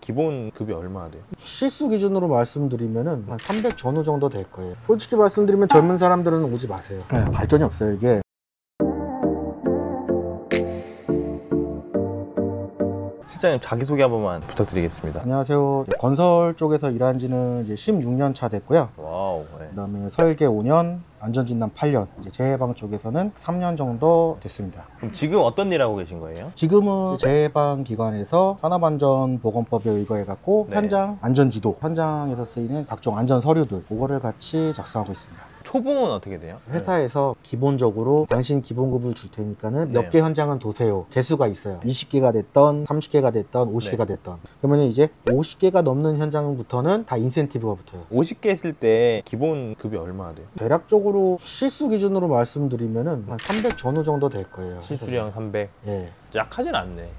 기본 급이 얼마나 돼요? 실수 기준으로 말씀드리면은 한 300 전후 정도 될 거예요. 솔직히 말씀드리면 젊은 사람들은 오지 마세요. 발전이 없어요, 이게. 실장님 자기소개 한 번만 부탁드리겠습니다. 안녕하세요. 건설 쪽에서 일한 지는 이제 16년 차 됐고요. 와우. 네. 그다음에 설계 5년, 안전진단 8년, 이제 재해방 쪽에서는 3년 정도 됐습니다. 그럼 지금 어떤 일 하고 계신 거예요? 지금은 재해방 기관에서 산업안전보건법에 의거해갖고 네. 현장 안전지도, 현장에서 쓰이는 각종 안전 서류들, 그거를 같이 작성하고 있습니다. 초봉은 어떻게 돼요? 회사에서 기본적으로 당신 기본급을 줄 테니까는 몇 네. 개 현장은 도세요. 개수가 있어요. 20개가 됐던, 30개가 됐던, 50개가 네. 됐던. 그러면 이제 50개가 넘는 현장부터는 다 인센티브가 붙어요. 50개 했을 때 기본 급이 얼마나 돼요? 대략적으로 실수 기준으로 말씀드리면은 한 300 전후 정도 될 거예요. 실수령 300. 예. 약하진 않네.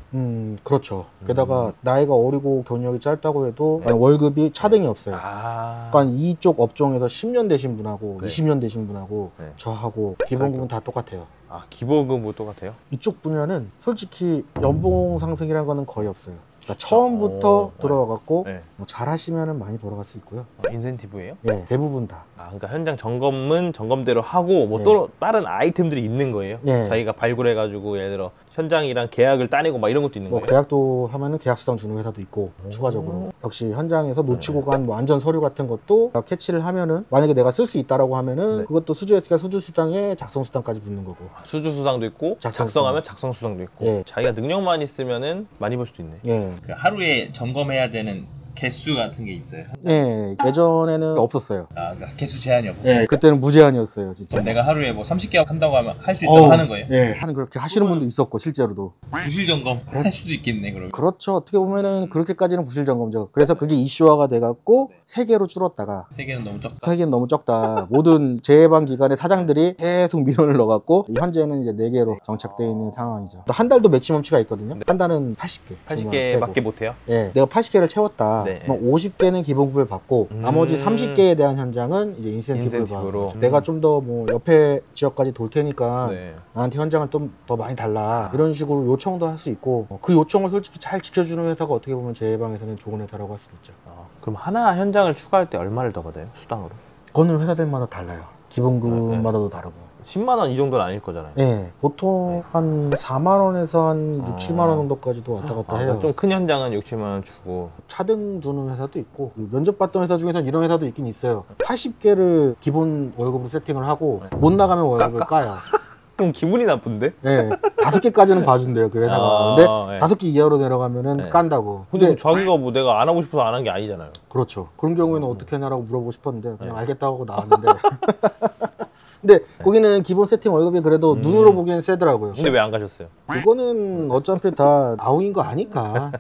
그렇죠. 게다가 나이가 어리고 경력이 짧다고 해도 네. 월급이 차등이 없어요. 아. 그러니까 이쪽 업종에서 10년 되신 분하고 네. 20년 되신 분하고 네. 저하고 기본급은 다 똑같아요. 아, 기본급은 똑같아요? 이쪽 분야는 솔직히 연봉 상승이라는 거는 거의 없어요. 그러니까 처음부터 네. 들어와갖고 네. 뭐 잘하시면은 많이 벌어갈 수 있고요. 인센티브예요? 예, 대부분 다. 아, 그러니까 현장 점검은 점검대로 하고 뭐 네. 또 다른 아이템들이 있는 거예요? 네. 자기가 발굴해가지고 예를 들어 현장이랑 계약을 따내고 막 이런 것도 있는 뭐 거예요? 계약도 하면은 계약 수당 주는 회사도 있고 추가적으로 역시 현장에서 놓치고 간 뭐 안전 서류 같은 것도 캐치를 하면은 만약에 내가 쓸 수 있다라고 하면은 네. 그것도 수주에서 수주 수당에 작성 수당까지 붙는 거고. 수주 수당도 있고 작성 작성하면 작성 수당도 있고 예. 자기가 능력만 있으면은 많이 벌 수도 있네. 예. 그 하루에 점검해야 되는 개수 같은 게 있어요? 예. 예전에는 없었어요. 아, 그러니까 개수 제한이 없고. 예. 그때는 무제한이었어요, 진짜. 내가 하루에 뭐 30개 한다고 하면 할 수 있다고 하는 거예요? 예. 하는 그렇게 하시는 분도 있었고 실제로도. 부실 점검 할 수도 있겠네, 그러면. 그렇죠. 어떻게 보면은 그렇게까지는 부실 점검죠. 그래서 그게 이슈화가 돼갖고 세 개로 줄었다가 세 개는 너무 적다. 세 개는 너무 적다. 모든 재해방 기관의 사장들이 계속 민원을 넣어갖고 현재는 이제 네 개로 정착되어 있는 상황이죠. 또 한 달도 맥시멈치가 있거든요. 한 달은 80개. 80개밖에 못 해요? 예, 내가 80개를 채웠다. 네. 그럼 50개는 기본급을 받고 나머지 30개에 대한 현장은 이제 인센티브를 인센티브로. 받고 내가 좀 더 뭐 옆에 지역까지 돌 테니까 네. 나한테 현장을 좀 더 많이 달라 이런 식으로 요청도 할 수 있고 그 요청을 솔직히 잘 지켜주는 회사가 어떻게 보면 재해방에서는 좋은 회사라고 할 수 있죠. 그럼 하나 현장을 추가할 때 얼마를 더 받아요? 수당으로? 그거는 회사들마다 달라요. 기본급마다도 다르고. 10만 원 이 정도는 아닐 거잖아요. 네, 보통 한 4만 원에서 한 6, 7만 원 정도까지도 왔다 갔다 해요. 좀 큰 현장은 6, 7만 원 주고. 차등 주는 회사도 있고 면접 봤던 회사 중에서 이런 회사도 있긴 있어요. 80개를 기본 월급으로 세팅을 하고 못 나가면 월급을 까요. 그럼 기분이 나쁜데? 네, 5개까지는 봐준대요 그 회사가. 근데 네. 5개 이하로 내려가면은 네. 깐다고. 근데 자기가 뭐 내가 안 하고 싶어서 안 한 게 아니잖아요. 그렇죠. 그런 경우에는 어떻게 하냐라고 물어보고 싶었는데 그냥 알겠다고 하고 나왔는데 근데 거기는 기본 세팅 월급이 그래도 눈으로 보기엔 세더라고요. 근데 왜 안 가셨어요? 그거는 어차피 다 아웅인 거 아니까.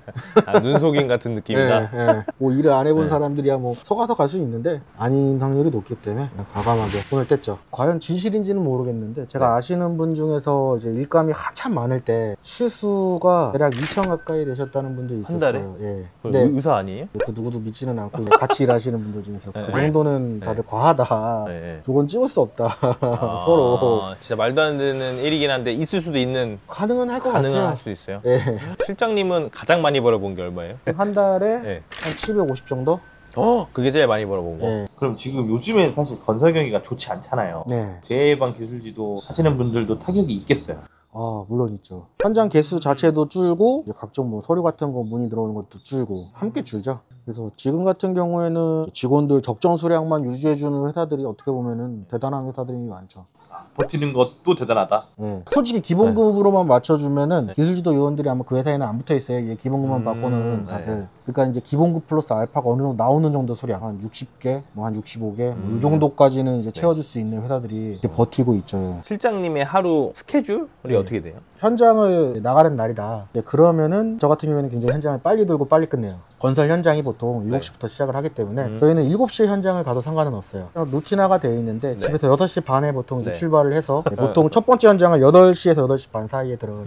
아, 눈속임 같은 느낌이다. 예, 예. 뭐 일을 안 해본 네. 사람들이야 뭐 속아서 갈 수 있는데 아닌 확률이 높기 때문에 그냥 과감하게 손을 뗐죠. 과연 진실인지는 모르겠는데 제가 아시는 분 중에서 이제 일감이 한참 많을 때 실수가 대략 2천 가까이 되셨다는 분도 있었어요. 한 달에? 예. 그럼 근데 의사 아니에요? 그 누구도 믿지는 않고 이제 같이 일하시는 분들 중에서 네. 그 정도는 다들 과하다. 네. 저건 찍을 수 없다. 아, 서로 진짜 말도 안 되는 일이긴 한데 있을 수도 있는 가능은 할 것 가능할 같아요. 수도 있어요. 예. 실장님은 가장 많이 벌어본 게 얼마예요? 한 달에 네. 한 750 정도? 그게 제일 많이 벌어본 거. 네. 그럼 지금 요즘에 사실 건설 경기가 좋지 않잖아요. 네. 재해방 기술지도 하시는 분들도 타격이 있겠어요. 아, 물론 있죠. 현장 개수 자체도 줄고 이제 각종 뭐 서류 같은 거 문의 들어오는 것도 줄고 함께 줄죠. 그래서 지금 같은 경우에는 직원들 적정 수량만 유지해주는 회사들이 어떻게 보면은 대단한 회사들이 많죠. 버티는 것도 대단하다. 네. 솔직히 기본급으로만 맞춰주면은 기술지도 요원들이 아마 그 회사에는 안 붙어 있어요. 얘 기본급만 받고는 다들. 네. 그러니까 이제 기본급 플러스 알파가 어느 정도 나오는 정도 수량 한 60개, 뭐 한 65개 뭐 이 정도까지는 이제 채워줄 수 있는 회사들이 이제 버티고 있죠. 실장님의 하루 스케줄이 네. 어떻게 돼요? 현장을 나가는 날이다. 네, 그러면은 저 같은 경우에는 굉장히 현장을 빨리 들고 빨리 끝내요. 건설 현장이 보통 7시부터 시작을 하기 때문에 저희는 7시에 현장을 가도 상관은 없어요. 루틴화가 되어 있는데 집에서 6시 반에 보통 이제 출발을 해서 보통 첫 번째 현장을 8시에서 8시 반 사이에 들어가요.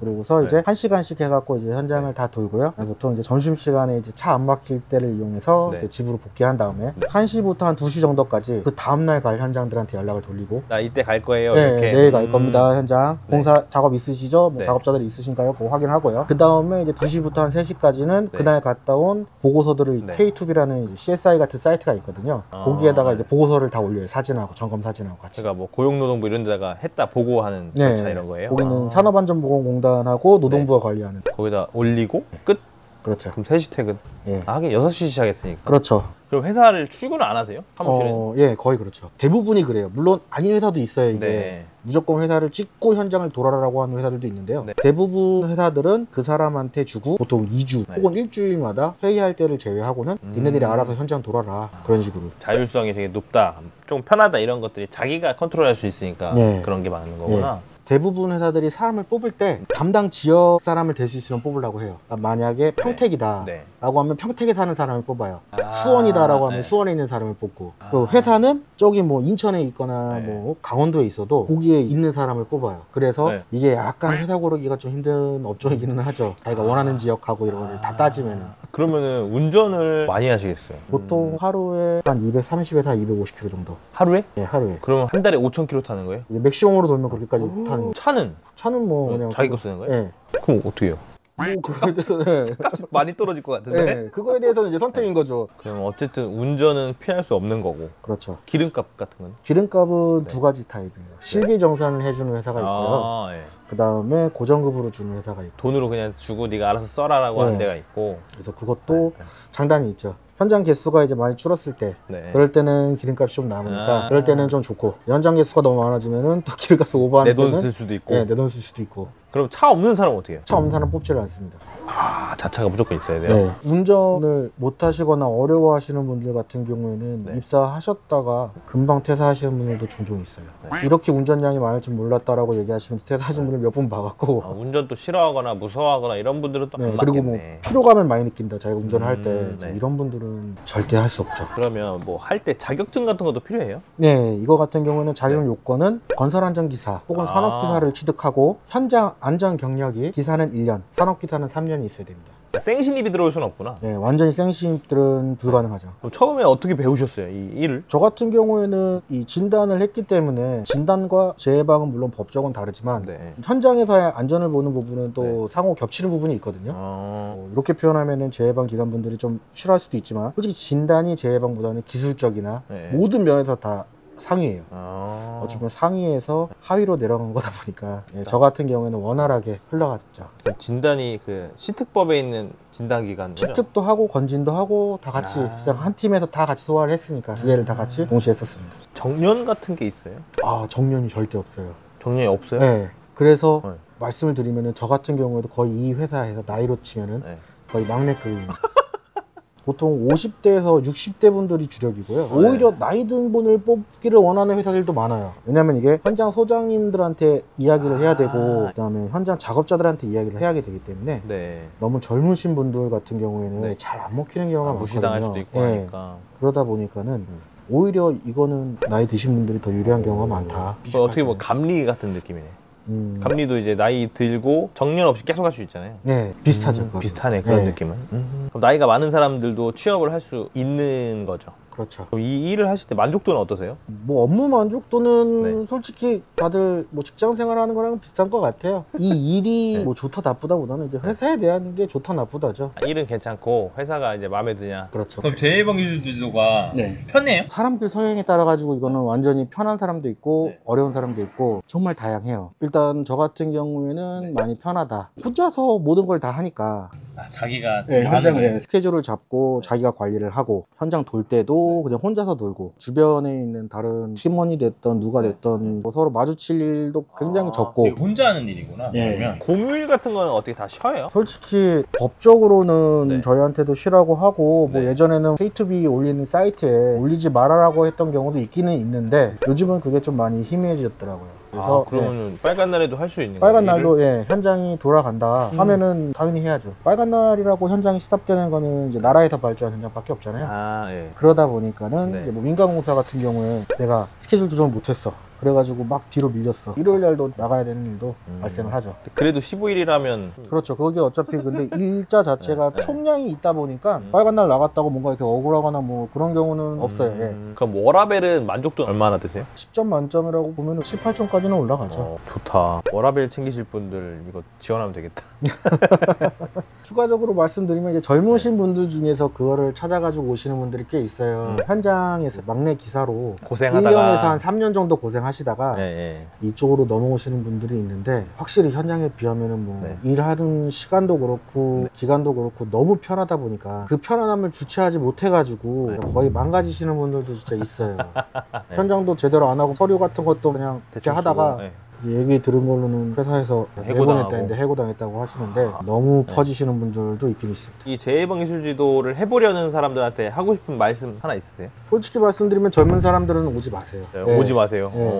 그러고서 이제 1시간씩 해갖고 이제 현장을 다 돌고요. 보통 이제 점심시간 점심시간에 이제 차 안 막힐 때를 이용해서 네. 이제 집으로 복귀한 다음에 1시부터 한 2시 정도까지 그 다음날 갈 현장들한테 연락을 돌리고 나 이때 갈 거예요. 네, 이렇게. 내일 갈 겁니다. 현장 네. 공사 작업 있으시죠? 뭐 네. 작업자들이 있으신가요? 그거 확인하고요. 그 다음에 이제 2시부터 한 3시까지는 네. 그날 갔다 온 보고서들을 네. K2B라는 CSI 같은 사이트가 있거든요. 아, 거기에다가 네. 이제 보고서를 다 올려요. 사진하고 점검 사진하고 같이. 제가 뭐 고용노동부 이런 데다가 했다 보고하는 절차 이런 거예요. 거기는 아. 산업안전보건공단하고 노동부가 관리하는. 거기다 올리고 끝. 그렇죠. 그럼 3시 퇴근. 예. 아, 하긴 6시 시작했으니까. 그렇죠. 그럼 회사를 출근을 안 하세요? 사무실은? 예, 거의 그렇죠. 대부분이 그래요. 물론 아닌 회사도 있어요. 이게 네. 무조건 회사를 찍고 현장을 돌아라라고 하는 회사들도 있는데요. 네. 대부분 회사들은 그 사람한테 주고 보통 2주 네. 혹은 일주일마다 회의할 때를 제외하고는 니네들이 알아서 현장 돌아라 그런 식으로. 자율성이 되게 높다, 좀 편하다 이런 것들이 자기가 컨트롤할 수 있으니까 네. 그런 게 많은 거구나. 대부분 회사들이 사람을 뽑을 때 담당 지역 사람을 될 수 있으면 뽑으려고 해요. 그러니까 만약에 평택이다 네. 라고 하면 평택에 사는 사람을 뽑아요. 아, 수원이다라고 하면 네. 수원에 있는 사람을 뽑고, 그리고 회사는 저기 뭐 인천에 있거나 네. 뭐 강원도에 있어도 거기에 있는 사람을 뽑아요. 그래서 네. 이게 약간 회사 고르기가 좀 힘든 업종이기는 하죠. 자기가 원하는 지역하고 이런 걸 다 따지면은. 그러면은 운전을 많이 하시겠어요? 보통 하루에 한 230에서 한 250km 정도. 하루에? 예, 하루에. 그러면 한 달에 5,000km 타는 거예요? 이제 맥시멈으로 돌면 그렇게까지 타는 거. 차는? 차는 뭐 그냥 자기 거 쓰는 거예요? 예. 그럼 어떻게 해요? 뭐 그거에 대해서는 값이 많이 떨어질 것 같은데? 예, 그거에 대해서는 이제 선택인 거죠. 그럼 어쨌든 운전은 피할 수 없는 거고, 그렇죠. 기름값 같은 건? 기름값은 두 가지 타입이에요. 실비 정산을 해주는 회사가 있고요. 아, 예. 그 다음에 고정급으로 주는 회사가 있고. 돈으로 그냥 주고 네가 알아서 써라라고 네. 하는 데가 있고. 그래서 그것도 장단이 있죠. 현장 개수가 이제 많이 줄었을 때, 네. 그럴 때는 기름값이 좀 남으니까, 아. 그럴 때는 좀 좋고, 현장 개수가 너무 많아지면은 또 기름값이 오버하는 내 돈 때는 쓸 수도 있고. 네, 내 돈 쓸 수도 있고. 그럼 차 없는 사람은 어떻게 해요? 차 없는 사람 뽑지를 않습니다. 아, 자차가 무조건 있어야 돼요? 네. 운전을 못 하시거나 어려워하시는 분들 같은 경우에는 네. 입사하셨다가 금방 퇴사하시는 분들도 종종 있어요. 네. 이렇게 운전량이 많을 줄 몰랐다라고 얘기하시면서 퇴사하신 분을 몇 분 봐갖고, 아, 운전 또 싫어하거나 무서워하거나 이런 분들은 또 안 네, 맞겠네. 그리고 뭐 피로감을 많이 느낀다 자기가 운전을 할 때 네. 이런 분들은 절대 할 수 없죠. 그러면 뭐 할 때 자격증 같은 것도 필요해요? 네, 이거 같은 경우는 자격 요건은 건설안전기사 혹은 아. 산업기사를 취득하고 현장 안전 경력이 기사는 1년, 산업기사는 3년이 있어야 됩니다. 생신입이 들어올 수는 없구나. 네, 완전히 생신입들은 불가능하죠. 그럼 처음에 어떻게 배우셨어요, 이 일을? 저 같은 경우에는 이 진단을 했기 때문에 진단과 재해방은 물론 법적은 다르지만 네. 현장에서의 안전을 보는 부분은 또 네. 상호 겹치는 부분이 있거든요. 어... 뭐 이렇게 표현하면은 재해방 기관분들이 좀 싫어할 수도 있지만 솔직히 진단이 재해방보다는 기술적이나 네. 모든 면에서 다 상위예요. 아... 어찌 보면 상위에서 하위로 내려간 거다 보니까 예, 저 같은 경우에는 원활하게 흘러갔죠. 그럼 진단이 그 시특법에 있는 진단기관 취득도 하고 건진도 하고 다 같이 아. 그냥 한 팀에서 다 같이 소화를 했으니까 두 개를 다 같이 동시에 했었습니다. 정년 같은 게 있어요? 아, 정년이 절대 없어요. 정년이 없어요? 네. 그래서 네. 말씀을 드리면은 저 같은 경우에도 거의 이 회사에서 나이로 치면은 네. 거의 막내급입니다. 보통 50대에서 60대 분들이 주력이고요. 오히려 나이 든 분을 뽑기를 원하는 회사들도 많아요. 왜냐면 이게 현장 소장님들한테 이야기를 해야 되고 그다음에 현장 작업자들한테 이야기를 해야 되기 때문에 네. 너무 젊으신 분들 같은 경우에는 네. 잘 안 먹히는 경우가 많거든요. 무시당할 수도 있고 예. 하니까. 그러다 보니까는 오히려 이거는 나이 드신 분들이 더 유리한 경우가 많다. 뭐 어떻게 보면 감리 같은 느낌이네. 감리도 이제 나이 들고 정년 없이 계속 할 수 있잖아요. 네, 비슷하죠. 그거는. 비슷하네, 그런 네. 느낌은. 그럼 나이가 많은 사람들도 취업을 할 수 있는 거죠. 그렇죠. 그럼 이 일을 하실 때 만족도는 어떠세요? 뭐 업무 만족도는 네. 솔직히 다들 뭐 직장 생활하는 거랑 비슷한 것 같아요. 이 일이 네. 뭐 좋다 나쁘다보다는 이제 회사에 대한 게 좋다 나쁘다죠. 일은 괜찮고 회사가 이제 마음에 드냐? 그렇죠. 그럼 재해방 기술지도가 네. 편해요? 사람들 성향에 따라 가지고 이거는 완전히 편한 사람도 있고 네. 어려운 사람도 있고 정말 다양해요. 일단 저 같은 경우에는 많이 편하다. 혼자서 모든 걸 다 하니까 아, 자기가 스케줄을 잡고 자기가 관리를 하고 현장 돌 때도 그냥 혼자서 돌고 주변에 있는 다른 팀원이 됐던 누가 됐던 뭐 서로 마주칠 일도 굉장히 적고 이게 혼자 하는 일이구나. 예. 그러면 공휴일 같은 거는 어떻게 다 쉬어요? 솔직히 법적으로는 네. 저희한테도 쉬라고 하고 뭐 네. 예전에는 K2B 올리는 사이트에 올리지 말아라고 했던 경우도 있기는 있는데 요즘은 그게 좀 많이 희미해졌더라고요. 그래서 아, 그러면 빨간 날에도 할 수 있는 빨간 거예요? 날도 예, 현장이 돌아간다 하면은 당연히 해야죠. 빨간 날이라고 현장이 스탑되는 거는 이제 나라에서 발주한 현장밖에 없잖아요. 아, 예. 그러다 보니까는 네. 이제 뭐 민간공사 같은 경우에 내가 스케줄 조정을 못했어. 그래가지고 막 뒤로 밀렸어. 일요일 날도 나가야 되는 일도 발생을 하죠. 그래도 15일이라면 그렇죠. 그게 어차피 근데 일자 자체가 총량이 있다 보니까 빨간 날 나갔다고 뭔가 이렇게 억울하거나 뭐 그런 경우는 없어요. 예. 그럼 워라벨은 만족도 얼마나 되세요? 10점 만점이라고 보면 18점까지는 올라가죠. 좋다. 워라벨 챙기실 분들 이거 지원하면 되겠다. 추가적으로 말씀드리면 이제 젊으신 분들 중에서 그거를 찾아가지고 오시는 분들이 꽤 있어요. 현장에서 막내 기사로 고생하다가 1년에서 한 3년 정도 고생하시다가 네. 이쪽으로 넘어오시는 분들이 있는데 확실히 현장에 비하면은 뭐 네. 일하는 시간도 그렇고 기간도 그렇고 너무 편하다 보니까 그 편안함을 주체하지 못해가지고 거의 망가지시는 분들도 진짜 있어요. 현장도 제대로 안 하고 서류 같은 것도 그냥 대체 하다가 네. 얘기 들은 걸로는 회사에서 해고당하고. 내보냈다는데 해고당했다고 하시는데 너무 퍼지시는 분들도 있긴 있습니다. 이 재해방기술지도를 해보려는 사람들한테 하고 싶은 말씀 하나 있으세요? 솔직히 말씀드리면 젊은 사람들은 오지 마세요. 네. 오지 마세요. 네.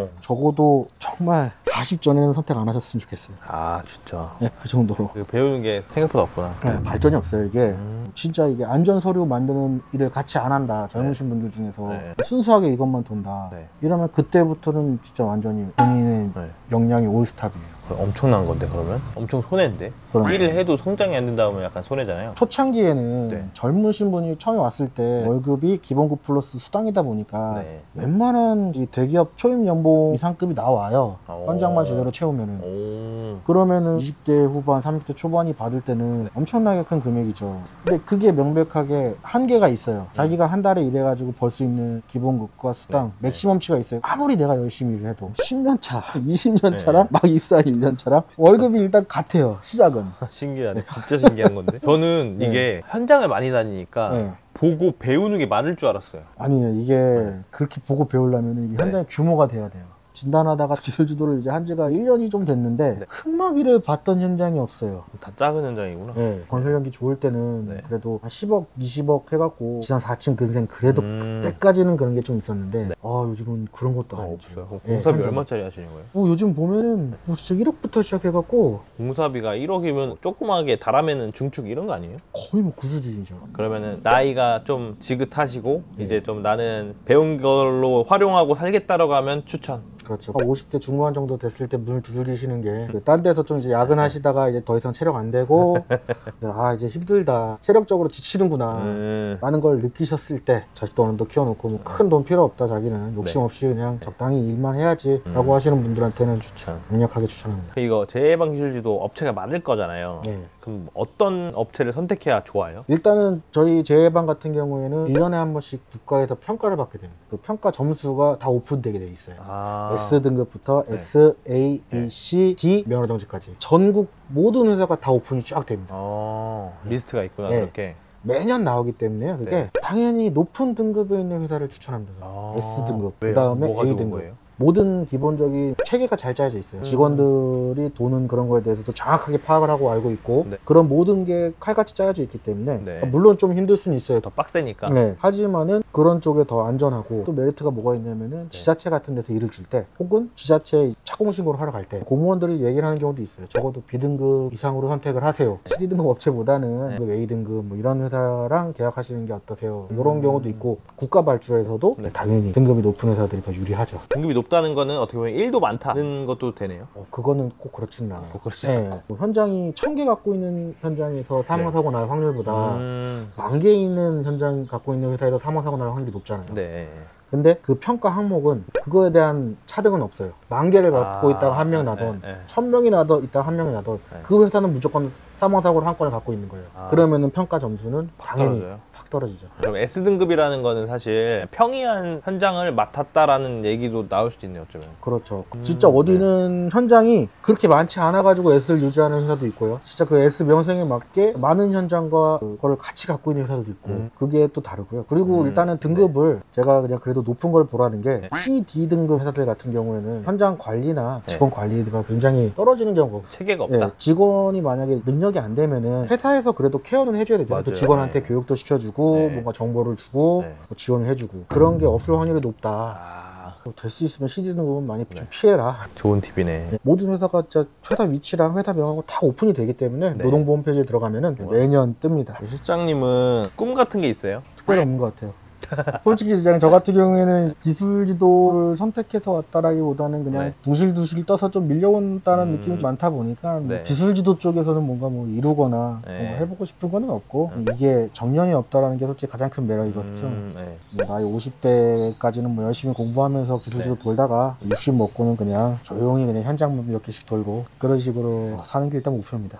오. 적어도 정말 40 전에는 선택 안 하셨으면 좋겠어요. 아 진짜 네, 그 정도로. 배우는 게 생각보다 없구나. 네, 발전이 없어요. 이게 진짜 이게 안전 서류 만드는 일을 같이 안 한다. 젊으신 분들 중에서 네. 순수하게 이것만 돈다. 네. 이러면 그때부터는 진짜 완전히 본인의 네. 역량이 올스탑이에요. 엄청난 건데 그러면? 엄청 손해인데? 그러네. 일을 해도 성장이 안 된다면 약간 손해잖아요. 초창기에는 네. 젊으신 분이 처음에 왔을 때 월급이 기본급 플러스 수당이다 보니까 네. 웬만한 이 대기업 초임 연봉 이상급이 나와요. 오. 현장만 제대로 채우면은. 오. 그러면은 20대 후반, 30대 초반이 받을 때는 엄청나게 큰 금액이죠. 근데 그게 명백하게 한계가 있어요. 자기가 한 달에 일해가지고 벌 수 있는 기본급과 수당, 네. 맥시멈치가 있어요. 아무리 내가 열심히 일을 해도 10년 차, 20년 네. 차랑 막 입사 1년 차랑 월급이 일단 같아요. 시작은. 신기하네. 진짜 신기한 건데. 저는 네. 이게 현장을 많이 다니니까 네. 보고 배우는 게 많을 줄 알았어요. 아니에요. 이게 그렇게 보고 배우려면 이게 현장의 규모가 돼야 돼요. 진단하다가 기술지도를 이제 한 지가 1년이 좀 됐는데 네. 흑막이를 봤던 현장이 없어요. 다 작은 현장이구나. 건설연기 좋을 때는 네. 그래도 한 10억, 20억 해갖고 지상 4층 근생 그래도 음. 그때까지는 그런 게 좀 있었는데 요즘은 그런 것도 아니죠. 없어요. 그럼 네, 공사비 현장. 얼마짜리 하시는 거예요? 요즘 보면은 진짜 1억부터 시작해갖고 공사비가 1억이면 조그맣게 다라면은 중축 이런 거 아니에요? 거의 뭐 그 수준이죠. 그러면은 나이가 좀 지긋하시고 이제 좀 나는 배운 걸로 활용하고 살겠다라고 하면 추천. 그렇죠. 50대 중반 정도 됐을 때 문을 두드리시는 게 딴 데서 좀 이제 야근하시다가 이제 더 이상 체력 안 되고 이제 힘들다. 체력적으로 지치는구나. 라는 걸 느끼셨을 때 자식도 어느 정도 키워놓고 뭐 큰 돈 필요 없다. 자기는 욕심 없이 그냥 적당히 일만 해야지 라고 하시는 분들한테는 추천. 강력하게 추천합니다. 이거 재해방기술지도 업체가 많을 거잖아요. 네. 그럼 어떤 업체를 선택해야 좋아요? 일단은 저희 재해방 같은 경우에는 1년에 한 번씩 국가에서 평가를 받게 됩니다. 그 평가 점수가 다 오픈되게 돼 있어요. S등급부터 네. S, A, B, C, D 면허정지까지 전국 모든 회사가 다 오픈이 쫙 됩니다. 리스트가 있구나. 네. 그렇게. 매년 나오기 때문에 그게 네. 당연히 높은 등급에 있는 회사를 추천합니다. S등급, 그 왜요? 다음에 뭐가 좋은 A등급. 거예요? 모든 기본적인 체계가 잘 짜여져 있어요. 직원들이 도는 그런 거에 대해서도 정확하게 파악을 하고 알고 있고 네. 그런 모든 게 칼같이 짜여져 있기 때문에 네. 물론 좀 힘들 수는 있어요. 더 빡세니까. 네. 하지만은 그런 쪽에 더 안전하고 또 메리트가 뭐가 있냐면은 지자체 같은 데서 일을 줄 때 혹은 지자체 착공신고를 하러 갈 때 공무원들이 얘기를 하는 경우도 있어요. 적어도 B등급 이상으로 선택을 하세요. C등급 업체보다는 네. A등급 뭐 이런 회사랑 계약하시는 게 어떠세요? 이런 경우도 있고 국가 발주에서도 당연히 등급이 높은 회사들이 더 유리하죠. 등급이 높다는 거는 어떻게 보면 일도 많다는 것도 되네요. 그거는 꼭 그렇지는 않아요. 그렇지 네. 현장이 1000개 갖고 있는 현장에서 사망사고 날 확률보다 음. 1000개 있는 현장 갖고 있는 회사에서 사망사고 날 확률이 높잖아요. 네. 근데 그 평가 항목은 그거에 대한 차등은 없어요. 10,000개를 갖고 있다가 한 명 나던, 네. 1000명이 나던, 있다가 한 명이 나던, 네. 그 회사는 무조건 사망사고를 한 건을 갖고 있는 거예요. 그러면은 평가 점수는 당연히 떨어져요? 확 떨어지죠. 그럼 S등급이라는 거는 사실 평이한 현장을 맡았다라는 얘기도 나올 수도 있네요, 어쩌면. 그렇죠. 진짜 어디는 현장이 그렇게 많지 않아가지고 S를 유지하는 회사도 있고요. 진짜 그 S 명성에 맞게 많은 현장과 그거를 같이 갖고 있는 회사도 있고, 그게 또 다르고요. 그리고 일단은 등급을 제가 그냥 그래도 높은 걸 보라는 게 C, D 등급 회사들 같은 경우에는 현장 관리나 직원 관리가 굉장히 떨어지는 경우가 체계가 없다. 예, 직원이 만약에 능력이 안 되면은 회사에서 그래도 케어는 해줘야 되죠. 맞아요. 또 직원한테 네. 교육도 시켜주고 네. 뭔가 정보를 주고 네. 뭐 지원을 해주고 그런 게 없을 확률이 높다. 될 수 있으면 CD등급은 많이 좀 피해라. 좋은 팁이네. 네, 모든 회사가 진짜 회사 위치랑 회사 명하고 다 오픈이 되기 때문에 네. 노동보험 페이지에 들어가면은 매년 뜹니다. 실장님은 꿈 같은 게 있어요? 특별히 없는 것 같아요. 솔직히 그냥 저 같은 경우에는 기술 지도를 선택해서 왔다라기보다는 그냥 네. 두실두실 떠서 좀 밀려온다는 느낌이 많다 보니까 뭐 네. 기술 지도 쪽에서는 뭔가 뭐 이루거나 네. 뭐 해보고 싶은 거는 없고 이게 정년이 없다라는 게 솔직히 가장 큰 매력이거든요. 네. 뭐 나이 50대까지는 뭐 열심히 공부하면서 기술 지도 돌다가 60 먹고는 그냥 조용히 그냥 현장만 몇 개씩 돌고 그런 식으로 사는 게 일단 목표입니다.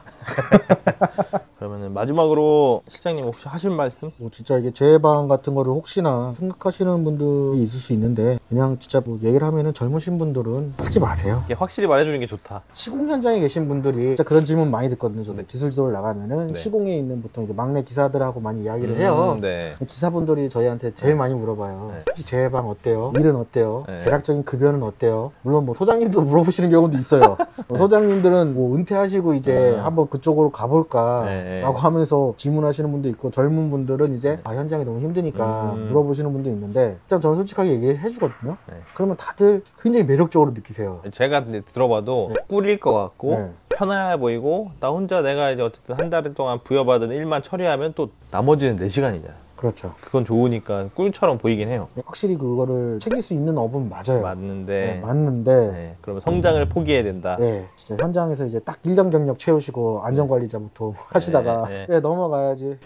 그러면은 마지막으로 실장님 혹시 하실 말씀? 뭐 진짜 이게 재해방 같은 거를 혹시나 생각하시는 분들이 있을 수 있는데 그냥 진짜 뭐 얘기를 하면은 젊으신 분들은 하지 마세요. 이게 확실히 말해주는 게 좋다. 시공 현장에 계신 분들이 진짜 그런 질문 많이 듣거든요. 저도 기술 지도를 나가면은 네. 시공에 있는 보통 이제 막내 기사들하고 많이 이야기를 해요. 네. 기사분들이 저희한테 제일 많이 물어봐요. 네. 혹시 재해방 어때요? 일은 어때요? 네. 대략적인 급여는 어때요? 물론 뭐 소장님도 물어보시는 경우도 있어요. 뭐 소장님들은 뭐 은퇴하시고 이제 한번 그쪽으로 가볼까 네. 라고 하면서 질문하시는 분도 있고 젊은 분들은 이제 아, 현장이 너무 힘드니까 물어보시는 분도 있는데 일단 저는 솔직하게 얘기해 주거든요. 네. 그러면 다들 굉장히 매력적으로 느끼세요. 제가 근데 들어봐도 꿀일 것 같고 네. 편해 보이고 나 혼자 내가 이제 어쨌든 한 달 동안 부여받은 일만 처리하면 또 나머지는 4시간이잖아. 그렇죠. 그건 좋으니까 꿀처럼 보이긴 해요. 확실히 그거를 챙길 수 있는 업은 맞아요. 맞는데 네, 맞는데 네, 그러면 성장을 포기해야 된다. 네, 진짜 현장에서 이제 딱 일정 경력 채우시고 안전관리자 보통 하시다가 네. 네, 넘어가야지.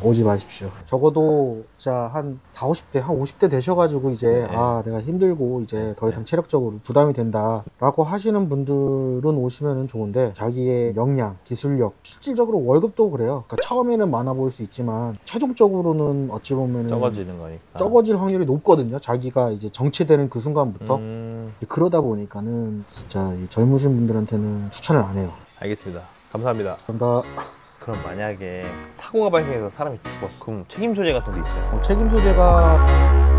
오지 마십시오. 적어도 진짜 한 40, 50대, 한 50대 되셔가지고 이제 아, 내가 힘들고 이제 더 이상 체력적으로 부담이 된다라고 하시는 분들은 오시면은 좋은데 자기의 역량, 기술력, 실질적으로 월급도 그래요. 그러니까 처음에는 많아 보일 수 있지만 최종적으로는 어찌 보면은 적어지는 거니까. 적어질 확률이 높거든요. 자기가 이제 정체되는 그 순간부터. 음, 그러다 보니까는 진짜 이 젊으신 분들한테는 추천을 안 해요. 알겠습니다. 감사합니다. 감사합니다. 그럼 만약에 사고가 발생해서 사람이 죽었어. 그럼 책임 소재 같은 게 있어요? 책임 소재가